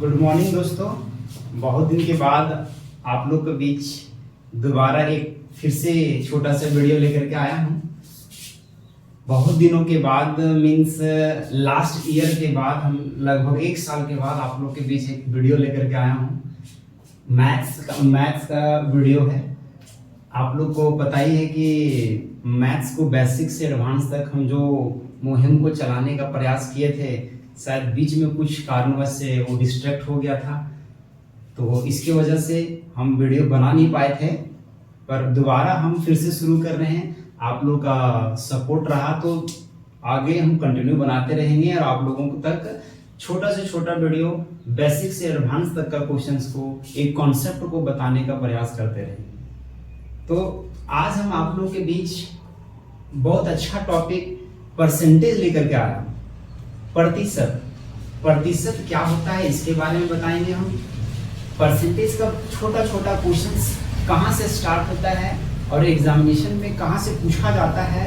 Good morning दोस्तों। बहुत दिन के बाद आप लोग के बीच दोबारा एक फिर से छोटा सा वीडियो लेकर के आया हूँ। बहुत दिनों के बाद मीन्स लास्ट ईयर के बाद हम लगभग 1 साल के बाद आप लोग के बीच एक वीडियो लेकर के आया हूँ। मैथ्स का वीडियो है। आप लोग को पता ही है कि मैथ्स को बेसिक से एडवांस तक हम जो मुहिम को चलाने का प्रयास किए थे, शायद बीच में कुछ कारणवश से वो डिस्ट्रैक्ट हो गया था, तो इसकी वजह से हम वीडियो बना नहीं पाए थे। पर दोबारा हम फिर से शुरू कर रहे हैं। आप लोग का सपोर्ट रहा तो आगे हम कंटिन्यू बनाते रहेंगे और आप लोगों तक छोटा से छोटा वीडियो बेसिक से एडवांस तक का क्वेश्चंस को, एक कॉन्सेप्ट को बताने का प्रयास करते रहेंगे। तो आज हम आप लोगों के बीच बहुत अच्छा टॉपिक परसेंटेज लेकर के आया हूं। प्रतिशत क्या होता है इसके बारे में बताएंगे हम। परसेंटेज का छोटा छोटा क्वेश्चंस कहाँ से स्टार्ट होता है और एग्जामिनेशन में कहाँ से पूछा जाता है,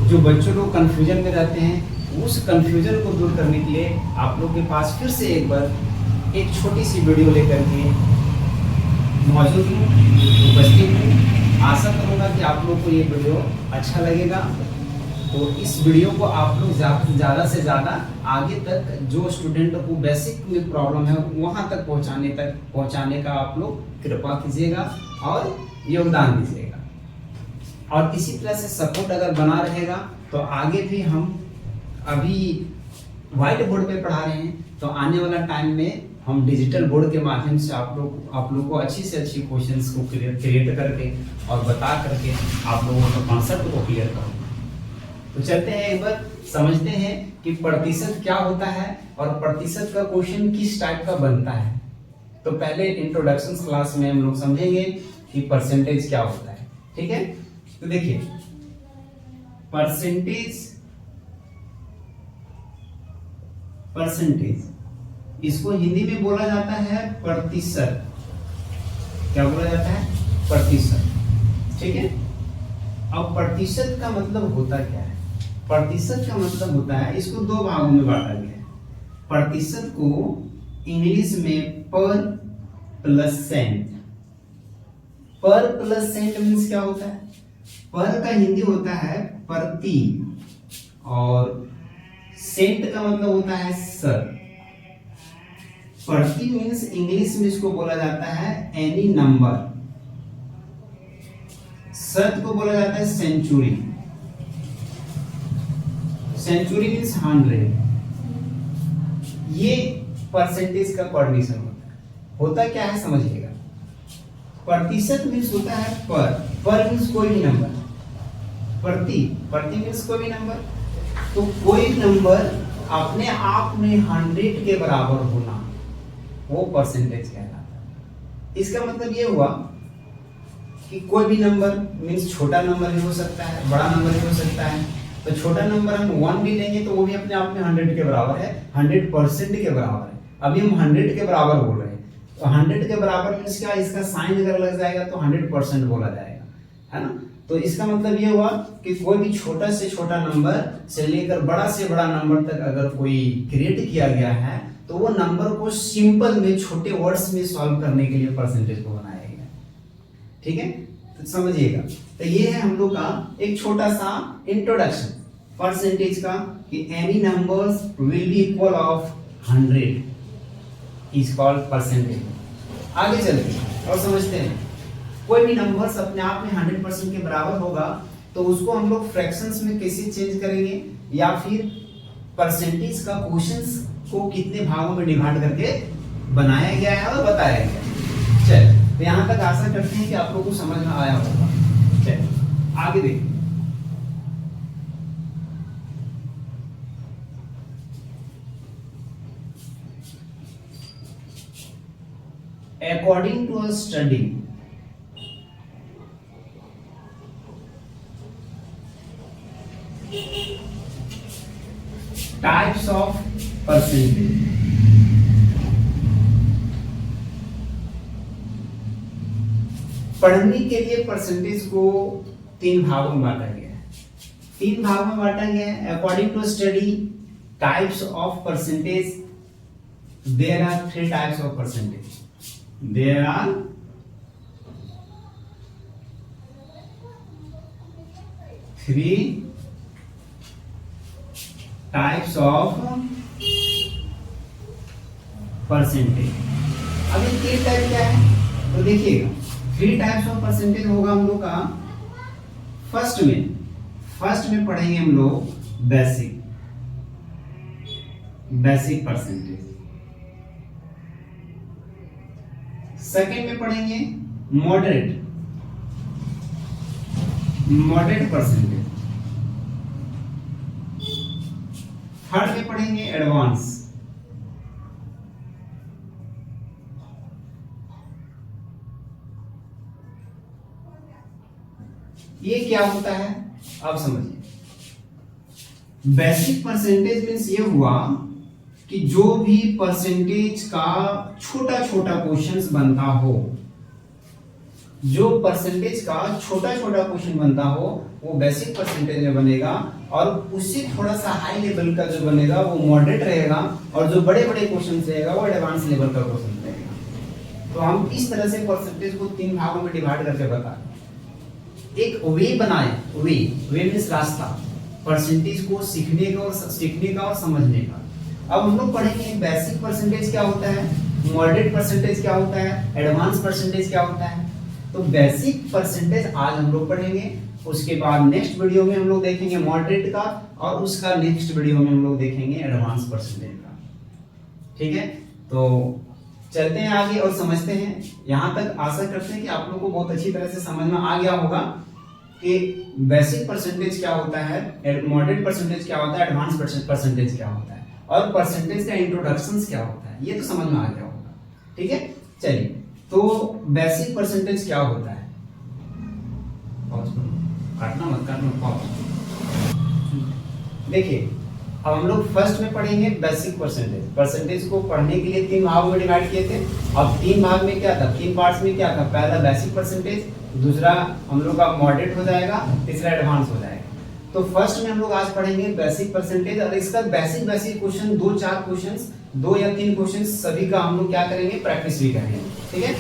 जो बच्चों लोग कंफ्यूजन में रहते हैं, उस कंफ्यूजन को दूर करने के लिए आप लोग के पास फिर से एक बार एक छोटी सी वीडियो लेकर के मौजूद हूँ, उपस्थित हूँ। आशा करूँगा कि आप लोग को ये वीडियो अच्छा लगेगा। तो इस वीडियो को आप लोग ज़्यादा से ज़्यादा आगे तक जो स्टूडेंट को बेसिक में प्रॉब्लम है वहाँ तक पहुँचाने का आप लोग कृपा कीजिएगा और योगदान दीजिएगा। और इसी तरह से सपोर्ट अगर बना रहेगा तो आगे भी हम अभी व्हाइट बोर्ड पे पढ़ा रहे हैं, तो आने वाला टाइम में हम डिजिटल बोर्ड के माध्यम से आप लोग को अच्छी से अच्छी क्वेश्चंस को क्रिएट करके और बता करके आप लोगों का कॉन्सेप्ट को क्लियर करूँगा। तो चलते हैं एक बार समझते हैं कि प्रतिशत क्या होता है और प्रतिशत का क्वेश्चन किस टाइप का बनता है। तो पहले इंट्रोडक्शन क्लास में हम लोग समझेंगे कि परसेंटेज क्या होता है। ठीक है, तो देखिए परसेंटेज इसको हिंदी में बोला जाता है प्रतिशत। क्या बोला जाता है? प्रतिशत। ठीक है, अब प्रतिशत का मतलब होता क्या है? प्रतिशत का मतलब होता है, इसको दो भागों में बांटा गया है। प्रतिशत को इंग्लिश में पर प्लस सेंट। पर प्लस सेंट मीन्स क्या होता है? पर का हिंदी होता है प्रति और सेंट का मतलब होता है सर। प्रति मीन्स इंग्लिश में इसको बोला जाता है एनी नंबर। शत को बोला जाता है सेंचुरी। Century means 100। ये परसेंटेज का कोऑर्डिनेशन होता है क्या है समझिएगा। प्रतिशत मीन्स होता है पर मीन्स कोई भी नंबर। प्रति मीन्स कोई भी नंबर। तो कोई नंबर अपने आप में 100 के बराबर होना, वो परसेंटेज कहलाता है। इसका मतलब ये हुआ कि कोई भी नंबर मीन्स छोटा नंबर भी हो सकता है, बड़ा नंबर भी हो सकता है। तो छोटा नंबर हम 1 भी लेंगे तो वो भी अपने आप में 100 के बराबर है, 100% के बराबर है। अभी हम 100 के बराबर बोल रहे हैं, तो 100 के बराबर मीन्स क्या, इसका साइन अगर लग जाएगा तो 100% बोला जाएगा, है ना। तो इसका मतलब ये हुआ कि कोई भी छोटा से छोटा नंबर से लेकर बड़ा से बड़ा नंबर तक अगर कोई क्रिएट किया गया है तो वो नंबर को सिंपल में छोटे वर्ड्स में सॉल्व करने के लिए परसेंटेज को बनाया गया। ठीक है, तो समझिएगा। तो ये है हम लोग का एक छोटा सा इंट्रोडक्शन परसेंटेज का कि any numbers will be equal of 100 is called percentage. आगे चलते हैं और समझते हैं। कोई भी नंबर्स अपने आप में 100% के बराबर होगा तो उसको हम लोग फ्रैक्शंस में कैसे चेंज करेंगे, या फिर परसेंटेज का क्वेश्चंस को कितने भागों में डिवाइड करके बनाया गया है और बताया गया है। चलिए, तो यहाँ तक आशा करते हैं कि आप लोगों को समझ में आया होगा। चलिए आगे देखिए। According to a study, types of percentage. पढ़ने के लिए परसेंटेज को 3 भागों में बांटा गया है। 3 भागों में बांटा गया है। According to study types of percentage there are 3 types of percentage, there are 3 types of percentage. अब ये 3 टाइप क्या है तो देखिएगा, 3 टाइप्स ऑफ परसेंटेज होगा हम लोग का। फर्स्ट में पढ़ेंगे हम लोग बेसिक परसेंटेज। सेकेंड में पढ़ेंगे मॉडरेट परसेंटेज। थर्ड में पढ़ेंगे एडवांस। ये क्या होता है आप समझिए। बेसिक परसेंटेज मीन्स ये हुआ कि जो भी परसेंटेज का छोटा छोटा क्वेश्चंस बनता हो, जो परसेंटेज का छोटा छोटा क्वेश्चन बनता हो वो बेसिक परसेंटेज में बनेगा, और उससे थोड़ा सा हाई लेवल का जो बनेगा वो मॉडरेट रहेगा, और जो बड़े बड़े क्वेश्चन रहेगा वो एडवांस लेवल का क्वेश्चन रहेगा। तो हम इस तरह से परसेंटेज को 3 भागों में डिवाइड करके बताएं। एक वे बनाए, वे मीन्स रास्ता परसेंटेज को सीखने का और समझने का। अब हम लोग पढ़ेंगे बेसिक परसेंटेज क्या होता है, मॉडरेट परसेंटेज क्या होता है, एडवांस परसेंटेज क्या होता है। तो बेसिक परसेंटेज आज हम लोग पढ़ेंगे, उसके बाद नेक्स्ट वीडियो में हम लोग देखेंगे मॉडरेट का, और उसका नेक्स्ट वीडियो में हम लोग देखेंगे एडवांस परसेंटेज का। ठीक है, तो चलते हैं आगे और समझते हैं। यहां तक आशा करते हैं कि आप लोगों को बहुत अच्छी तरह से समझ में आ गया होगा कि बेसिक परसेंटेज क्या होता है, मॉडरेट परसेंटेज क्या होता है, एडवांस परसेंटेज क्या होता है, और परसेंटेज का इंट्रोडक्शन क्या होता है, ये तो समझ में आ गया होगा। ठीक है, चलिए, तो बेसिक परसेंटेज क्या होता है, काटना मत करना। देखिए, अब हम लोग फर्स्ट में पढ़ेंगे बेसिक परसेंटेज को पढ़ने के लिए 3 भागों में डिवाइड किए थे। अब 3 भाग में क्या था, 3 पार्ट्स में क्या था, पहला बेसिक परसेंटेज, दूसरा हम लोग का मॉडरेट हो जाएगा, तीसरा एडवांस हो जाएगा। तो फर्स्ट में हम लोग आज पढ़ेंगे बेसिक परसेंटेज, और इसका बेसिक क्वेश्चन 2-4 क्वेश्चंस, 2 या 3 क्वेश्चंस सभी का हम लोग क्या करेंगे, प्रैक्टिस भी करेंगे। ठीक है,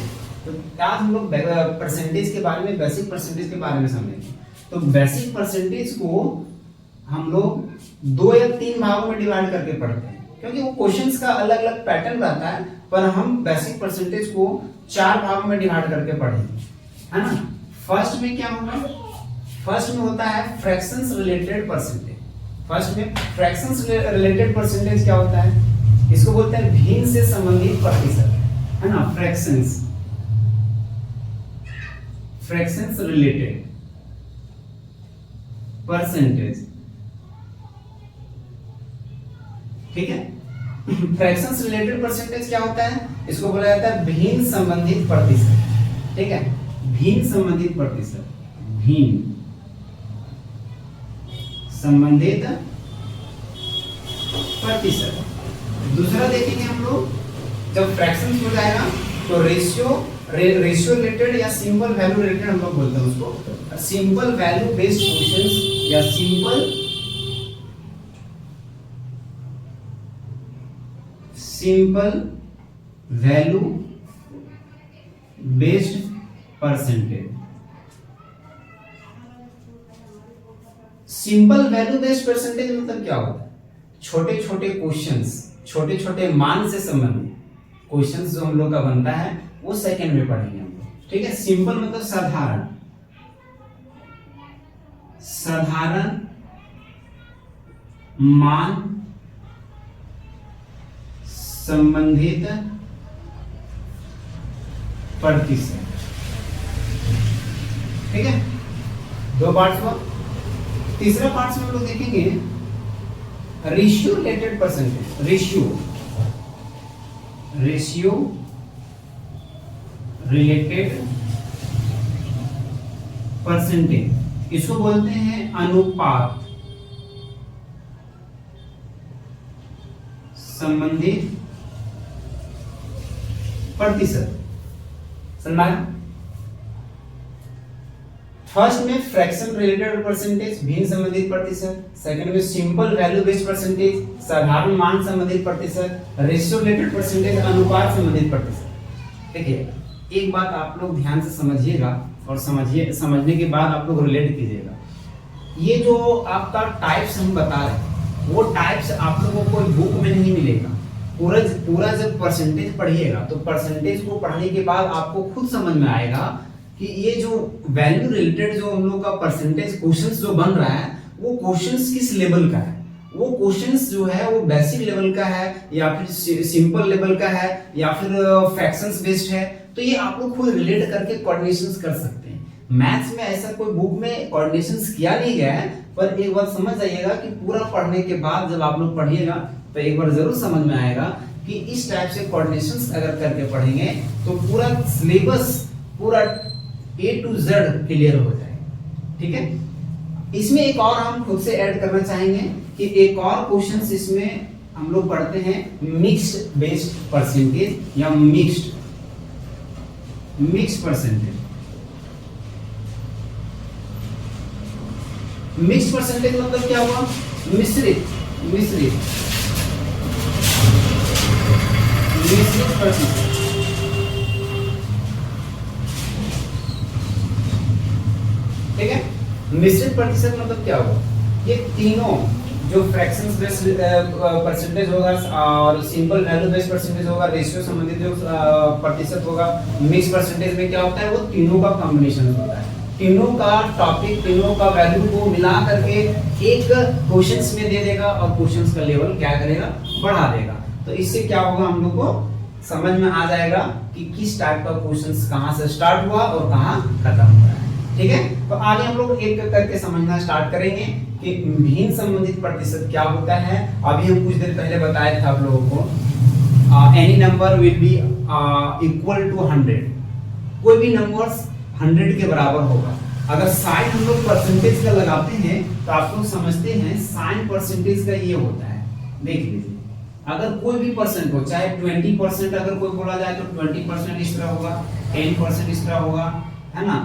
तो आज हम लोग परसेंटेज के बारे में, बेसिक परसेंटेज के बारे में समझेंगे। तो बेसिक परसेंटेज को हम लोग 2 या 3 भागों में डिवाइड करके पढ़ते हैं, क्योंकि वो क्वेश्चंस का अलग अलग पैटर्न रहता है, पर हम बेसिक परसेंटेज को 4 भागों में डिवाइड करके पढ़ेंगे, है ना। फर्स्ट में क्या होगा, फर्स्ट में होता है फ्रैक्शंस रिलेटेड परसेंटेज। फर्स्ट में फ्रैक्शंस रिलेटेड परसेंटेज क्या होता है, इसको बोलते हैं भिन्न से संबंधित प्रतिशत, है ना। फ्रैक्शंस रिलेटेड परसेंटेज, ठीक है। फ्रैक्शंस रिलेटेड परसेंटेज क्या होता है, इसको बोला जाता है भिन्न संबंधित प्रतिशत। ठीक है, भिन्न संबंधित प्रतिशत, भिन्न संबंधित प्रतिशत। दूसरा देखेंगे हम लोग, जब फ्रैक्शंस हो जाएगा तो रेशियो रिलेटेड या सिंपल वैल्यू रिलेटेड हम लोग बोलते हैं उसको, सिंपल वैल्यू बेस्ड क्वेश्चंस या simple value based percentage. Simple value based percentage मतलब क्या होता है, छोटे छोटे क्वेश्चंस, छोटे छोटे मान से संबंधित क्वेश्चंस जो हम लोग का बनता है वो सेकंड में पढ़ेंगे हम लोग। ठीक है, सिंपल मतलब साधारण मान संबंधित प्रतिशत। ठीक है, 2 पार्ट्स हुआ। तीसरा पार्ट्स में हम लोग देखेंगे ratio related percentage. Ratio related percentage, इसको बोलते हैं अनुपात संबंधित प्रतिशत। समझा? फर्स्ट में फ्रैक्शन रिलेटेड परसेंटेज, भिन्न संबंधित प्रतिशत। सेकंड में सिंपल वैल्यू बेस्ड परसेंटेज, साधारण मान संबंधित प्रतिशत। रेशियो रिलेटेड परसेंटेज, अनुपात संबंधित प्रतिशत। देखिए एक बात आप लोग ध्यान से समझिएगा और समझने के बाद आप लोग रिलेट कीजिएगा। ये जो आपका टाइप्स हम बता रहे हैं वो टाइप्स आप लोगों को बुक में नहीं मिलेगा। पूरा जब परसेंटेज पढ़िएगा तो परसेंटेज को पढ़ने के बाद आपको खुद समझ में आएगा कि ये जो वैल्यू रिलेटेड जो हम लोग का परसेंटेज क्वेश्चंस जो बन रहा है वो क्वेश्चंस किस लेवल का है। वो क्वेश्चंस जो है वो बेसिक लेवल का है या फिर सिंपल लेवल का है या फिर फ्रैक्शंस बेस्ड है। तो ये आप लोग खुद रिलेट करके कोऑर्डिनेशंस कर सकते हैं। मैथ्स में ऐसा कोई बुक में कोऑर्डिनेशंस किया नहीं गया है, पर एक बात समझ जाइएगा कि पूरा पढ़ने के बाद जब आप लोग पढ़िएगा तो एक बार जरूर समझ में आएगा कि इस टाइप से कोऑर्डिनेशंस अगर करके पढ़ेंगे तो पूरा सिलेबस पूरा A to Z क्लियर हो जाएगा। ठीक है, इसमें एक और हम खुद से ऐड करना चाहेंगे कि एक और क्वेश्चन इसमें हम लोग पढ़ते हैं मिक्स्ड बेस्ड परसेंटेज या मिक्स्ड परसेंटेज। मिक्स्ड परसेंटेज मतलब क्या हुआ? मिश्रित परसेंटेज। ठीक है, मिश्रित प्रतिशत मतलब क्या होगा? ये तीनों जो फ्रैक्शंस बेस्ड परसेंटेज होगा और सिंपल वैल्यू बेस्ड परसेंटेज होगा, रेशियो संबंधित जो प्रतिशत होगा, मिक्स परसेंटेज में क्या होता है? वो तीनों का कॉम्बिनेशन होता है। तीनों का टॉपिक, तीनों का वैल्यू को मिला करके एक क्वेश्चंस में दे देगा और क्वेश्चंस का लेवल क्या करेगा? बढ़ा देगा। तो इससे क्या होगा? हम लोग को समझ में आ जाएगा कि किस टाइप का क्वेश्चंस कहां से स्टार्ट हुआ और कहां खत्म हुआ है। ठीक है, तो आगे हम लोग एक करके समझना स्टार्ट करेंगे कि भिन्न संबंधित प्रतिशत क्या होता है। अभी हम कुछ देर पहले बताए थे आप लोगों को any number will be equal to 100। कोई भी नंबर्स 100 के बराबर होगा। अगर साइन हम लोग परसेंटेज का लगाते हैं तो आप लोग समझते हैं साइन परसेंटेज का ये होता है। देख लीजिए, अगर कोई भी परसेंट हो, चाहे 20% अगर कोई बोला जाए तो 20% इस तरह होगा, 10% इस तरह होगा, है ना,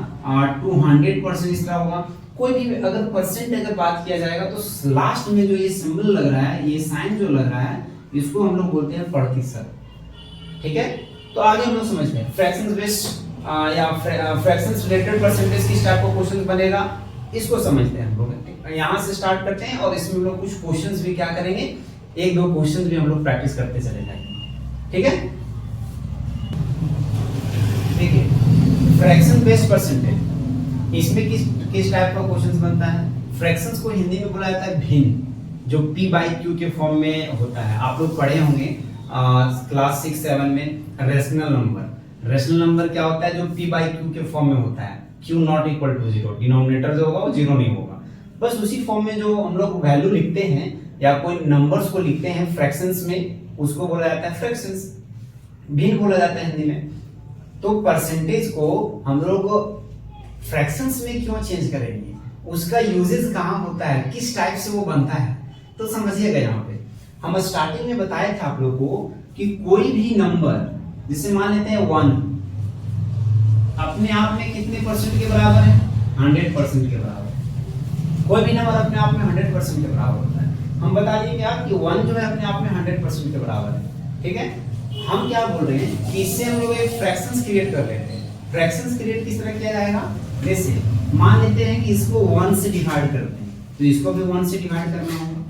200% इस तरह होगा। कोई भी अगर परसेंट अगर बात किया जाएगा तो लास्ट में जो ये सिंबल लग रहा है, ये साइन जो लग रहा है, इसको हम लोग बोलते हैं प्रतिशत। ठीक है, तो आगे हम लोग समझते हैं फ्रैक्शंस बेस्ड या फ्रैक्शंस रिलेटेड परसेंटेज किस टाइप का क्वेश्चन बनेगा, इसको समझते हैं हम लोग। यहाँ से स्टार्ट करते हैं और इसमें हम लोग कुछ क्वेश्चंस भी क्या करेंगे, एक दो क्वेश्चंस भी हम लोग प्रैक्टिस करते चले जाएंगे। ठीक है, देखिए फ्रैक्शन बेस्ड परसेंटेज, इसमें किस टाइप का क्वेश्चन बनता है? फ्रैक्शंस को हिंदी में बोला जाता है भिन्न, जो P/Q के फॉर्म में होता है। आप लोग पढ़े होंगे क्लास 6-7 में रेशनल नंबर। रेशनल नंबर क्या होता है? जो P/Q के फॉर्म में होता है, Q not equal to 0, denominator जो होगा वो 0 नहीं होगा। बस उसी फॉर्म में जो हम लोग वैल्यू लिखते हैं या कोई नंबर्स को लिखते हैं फ्रैक्शंस में, उसको बोला जाता है फ्रैक्शंस, भिन्न बोला जाता है हिंदी में। तो परसेंटेज को हम लोग फ्रैक्शंस में क्यों चेंज करेंगे? उसका यूजेस कहाँ होता है, किस टाइप से वो बनता है, तो समझिएगा। यहाँ पे हम स्टार्टिंग में बताए थे आप लोग को कि कोई भी नंबर, जिसे मान लेते हैं 1, अपने आप में कितने परसेंट के बराबर है? 100% के बराबर। कोई भी नंबर अपने आप में 100% के बराबर होता है। हम बता देंगे आप कि 1 जो है अपने आप में 100% के बराबर है। ठीक है, हम क्या बोल रहे हैं कि इससे हम लोग एक फ्रैक्शंस क्रिएट कर लेते हैं। फ्रैक्शंस क्रिएट किस तरह किया जाएगा? जैसे मान लेते हैं कि इसको 1 से डिवाइड करते हैं, तो इसको भी 1 से डिवाइड करना होगा,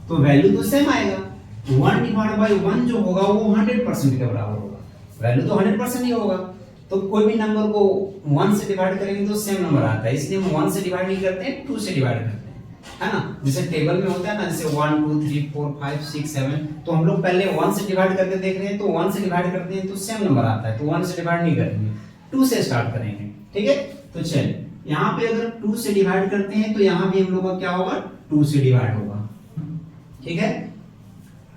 तो वैल्यू तो सेम आएगा। 1 डिवाइड बाय 1 जो होगा वो 100% के बराबर होगा, वैल्यू तो 100% ही होगा। तो कोई भी नंबर को 1 से डिवाइड करेंगे तो सेम नंबर आता है, इसलिए हम 1 से डिवाइड नहीं करते हैं, 2 से डिवाइड करते हैं, है ना। जैसे टेबल में होता है ना, जैसे 1 2 3 4 5 6 7, तो हम लोग पहले 1 से डिवाइड करके देख रहे हैं, तो 1 से डिवाइड करते हैं तो सेम नंबर आता है, तो 1 से डिवाइड नहीं करेंगे, 2 से स्टार्ट करेंगे। ठीक है, तो चलिए यहाँ पे अगर 2 से डिवाइड करते हैं तो यहाँ भी हम लोग का क्या होगा? 2 से डिवाइड होगा। ठीक है,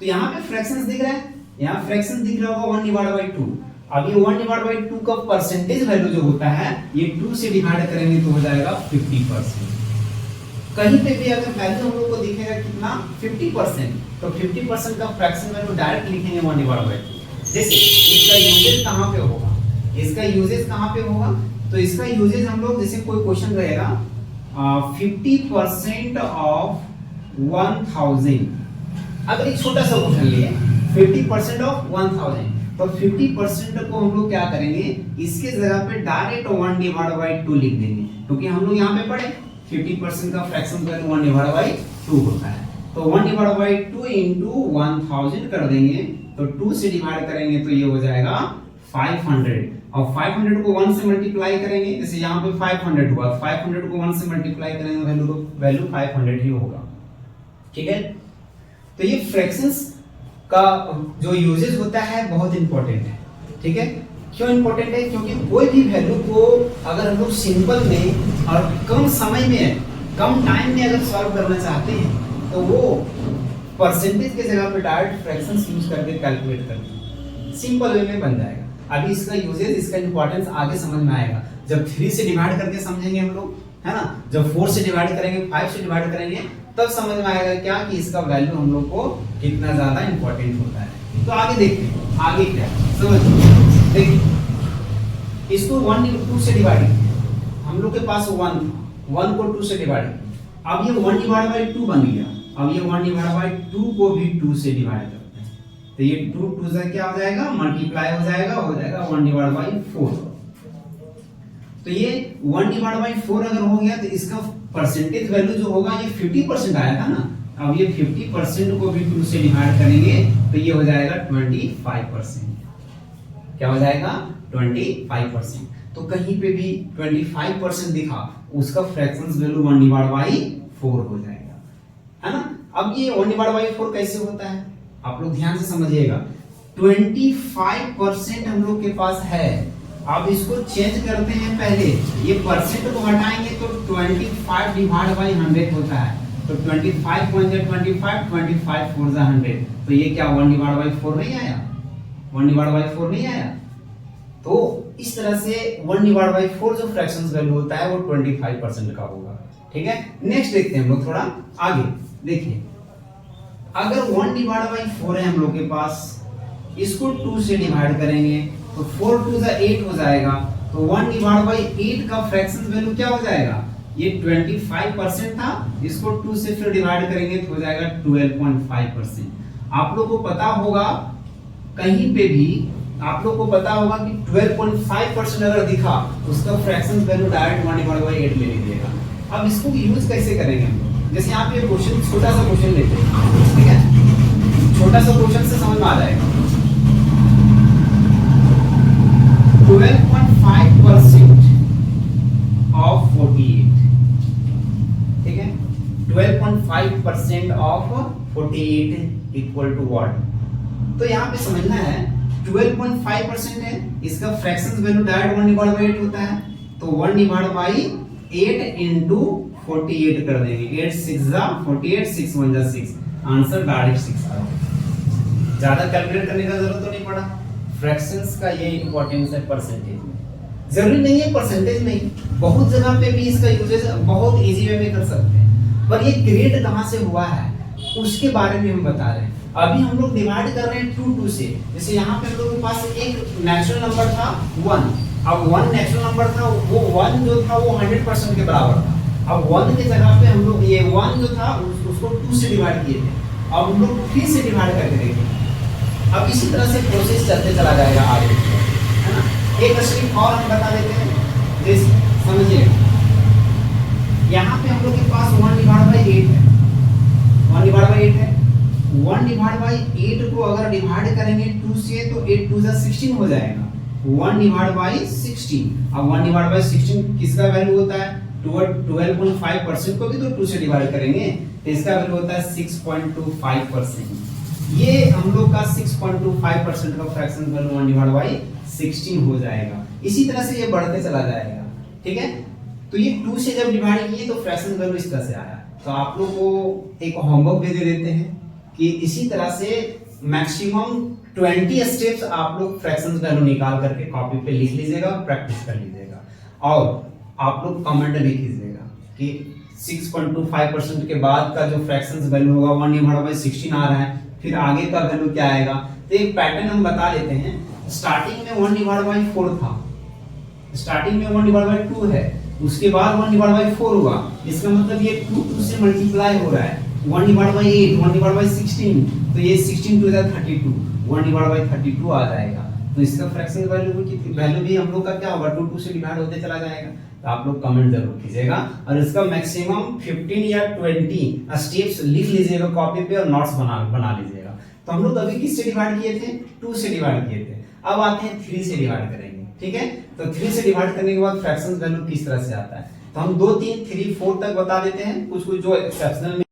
तो यहाँ पे फ्रैक्शंस दिख रहा है, यहाँ फ्रैक्शंस दिख रहा होगा 1 डिवाइड बाय 2। अब ये 1 डिवाइड बाय 2 का परसेंटेज वैल्यू जो होता है, ये 2 से डिवाइड करेंगे तो हो जाएगा 50%। कहीं पे भी अगर वैल्यू हम लोग को दिखेगा कितना? 50%, तो 50% का फ्रैक्शन वैल्यू डायरेक्ट लिखेंगे 1 डिवाइड बाय 2। जैसे इसका यूजेस कहाँ पे होगा? इसका यूजेस कहाँ पे होगा तो इसका यूजेज हम लोग, जैसे कोई क्वेश्चन रहेगा 50% ऑफ 1000, अगर एक छोटा सा क्वेश्चन लिए 50% ऑफ 1000, तो 50% को हम लोग क्या करेंगे, इसके जगह पे डायरेक्ट 1/2 लिख देंगे, क्योंकि हम लोग यहाँ पे पढ़े 50% का फ्रैक्शन वैल्यू 1/2 होता है। तो 1/2 इंटू 1000 कर देंगे, तो 2 से डिवाइड करेंगे तो ये हो जाएगा 500, और 500 को 1 से मल्टीप्लाई करेंगे, जैसे यहाँ पे 500 हुआ, 500 को 1 से मल्टीप्लाई करेंगे तो वैल्यू 500 ही होगा। ठीक है, तो ये फ्रैक्शंस का जो यूजेस होता है बहुत इंपॉर्टेंट है। ठीक है, क्यों इंपॉर्टेंट है, क्योंकि कोई भी वैल्यू को अगर हम लोग सिंपल में और कम समय में, कम टाइम में अगर सॉल्व करना चाहते हैं तो वो परसेंटेज के जगह पे डायरेक्ट फ्रैक्शंस यूज करके कैलकुलेट करते हैं, सिंपल वे में बन जाएगा। अभी इसका यूजेस, इसका इंपॉर्टेंस आगे समझ में आएगा जब 3 से डिवाइड करके समझेंगे हम लोग, है ना। जब 4 से डिवाइड करेंगे, 5 से डिवाइड करेंगे, तब समझ में आएगा क्या कि इसका वैल्यू हम लोग को कितना ज्यादा इंपॉर्टेंट होता है। तो आगे देखते हैं, आगे क्या समझ, देखिए इसको 1 से डिवाइड, हम लोग के पास 1 को 2 से डिवाइड, अब ये 1/2 बन गया, अब ये 1/2 को भी 2 से डिवाइड करते हैं, तो ये 2 से क्या हो जाएगा, मल्टीप्लाई हो जाएगा 1/4। तो ये 1/4 अगर हो गया तो इसका परसेंटेज वैल्यू जो होगा ये 50% आया था ना, अब ये 50% को भी 2 से डिवाइड करेंगे तो ये हो जाएगा 25%। क्या हो जाएगा, 25%। तो कहीं पे भी 25% दिखा, उसका फ्रैक्शंस वैल्यू 1/4 हो जाएगा, है ना। अब ये 1/4 कैसे होता है, आप लोग ध्यान से समझिएगा। 25% हम लोग के पास है, अब इसको चेंज करते हैं, पहले ये परसेंट को हटाएंगे तो 25/100 होता है, तो 25 1 25, 25 4 100, तो ये क्या 1/4 नहीं आया, 1/4 नहीं आया। तो इस तरह से 1/4 जो फ्रैक्शंस वैल्यू होता है वो 25% का होगा। ठीक है, नेक्स्ट देखते हैं हम लोग थोड़ा आगे। देखिए अगर 1/4 है हम लोग के पास, इसको 2 से डिवाइड करेंगे तो 4 2 8 हो जाएगा, तो 1/8 का फ्रैक्शन वैल्यू क्या हो जाएगा, ये 25% था, इसको 2 से फिर डिवाइड करेंगे तो हो जाएगा 12.5%। आप लोग को पता होगा, कहीं पे भी आप लोग को पता होगा कि 12.5% अगर दिखा तो उसका फ्रैक्शन वैल्यू डायरेक्ट 1/8 ले लीजिएगा। अब इसको यूज कैसे करेंगे हम लोग, जैसे यहाँ पे क्वेश्चन, छोटा सा क्वेश्चन लेते हैं, ठीक है, छोटा सा क्वेश्चन से समझ में आ जाएगा। 12.5% ऑफ 48, ठीक है, 12.5% ऑफ 48 इक्वल टू व्हाट। तो यहाँ पे समझना है 12.5% है, इसका फ्रैक्शन वैल्यू डायरेक्ट 1/8 होता है, तो 1/8 इंटू 48 कर देंगे, 8 6 जा 48, 6 1 जा 6, आंसर डायरेक्ट 6 आ गया। ज्यादा कैलकुलेट करने का जरूरत तो नहीं पड़ा। फ्रैक्शंस का ये इंपॉर्टेंस है परसेंटेज में, जरूरी नहीं है परसेंटेज में, बहुत जगह पे भी इसका यूजेस बहुत इजी वे में कर सकते हैं, पर ये क्रिएट कहाँ से हुआ है उसके बारे में हम बता रहे हैं। अभी हम लोग डिवाइड कर रहे हैं 2 से, जैसे यहाँ पे हम लोग के पास एक नेचुरल नंबर था 1, अब 1 नेचुरल नंबर था, वो 1 जो था वो 100% के बराबर था, अब 1 के जगह पे हम लोग ये 1 जो था उसको 2 से डिवाइड किए थे, अब हम लोग 3 से डिवाइड करके देखेंगे। अब इसी तरह से प्रोसेस चलते चला जाएगा आगे, है ना। एक स्टेप और हम बता देते हैं, जैसे समझिए यहाँ पे हम लोग के पास 1/8 है, 1/8 है, 1/8 को अगर डिवाइड करेंगे 2 से तो 8 2 जा 16 हो जाएगा, 1/16। अब 1/16 किसका वैल्यू होता है, 12.5% को भी तो 2 से डिवाइड करेंगे तो इसका वैल्यू होता है 6.25%। ये हम लोग का 6.25% का फ्रैक्शन वैल्यू 1/16 हो जाएगा। इसी तरह से ये बढ़ते चला जाएगा, ठीक है। तो ये 2 से जब डिवाइड किए तो फ्रैक्शन वैल्यू इस तरह से आया। तो आप लोग को एक होमवर्क भी दे देते हैं कि इसी तरह से मैक्सिमम 20 स्टेप्स आप लोग फ्रैक्शन वैल्यू निकाल करके कॉपी पे लिख लीजिएगा और प्रैक्टिस कर लीजिएगा, और आप लोग कमेंट लिख लीजिएगा कि 6.25% के बाद का जो फ्रैक्शन वैल्यू होगा 1/16 आ रहा है, फिर आगे का वैल्यू क्या आएगा। तो एक पैटर्न हम बता लेते हैं। स्टार्टिंग में 1/4 था, स्टार्टिंग में 1 डिवाइड बाई 2 है, उसके बाद 1 डिवाइड बाई 4 हुआ, इसका मतलब ये 2 से मल्टीप्लाई हो रहा है। 1 डिवाइड बाई 8, 1 डिवाइड बाई 16, तो ये 16 टू 32, 1 डिवाइड बाई 32 आ जाएगा। तो इसका फ्रैक्शन वैल्यू भी हम लोग का क्या होगा, 2 से डिवाइड होते चला जाएगा। तो आप लोग कमेंट जरूर कीजिएगा और इसका मैक्सिमम 15 या 20 स्टेप्स लिख लीजिएगा कॉपी पे और नोट्स बना लीजिएगा। तो हम लोग अभी किससे डिवाइड किए थे, 2 से डिवाइड किए थे। अब आते हैं 3 से डिवाइड करेंगे, ठीक है। तो 3 से डिवाइड करने के बाद फ्रैक्शन वैल्यू किस तरह से आता है, तो हम 2 3 3 4 तक बता देते हैं, कुछ जो एक्सेप्शनल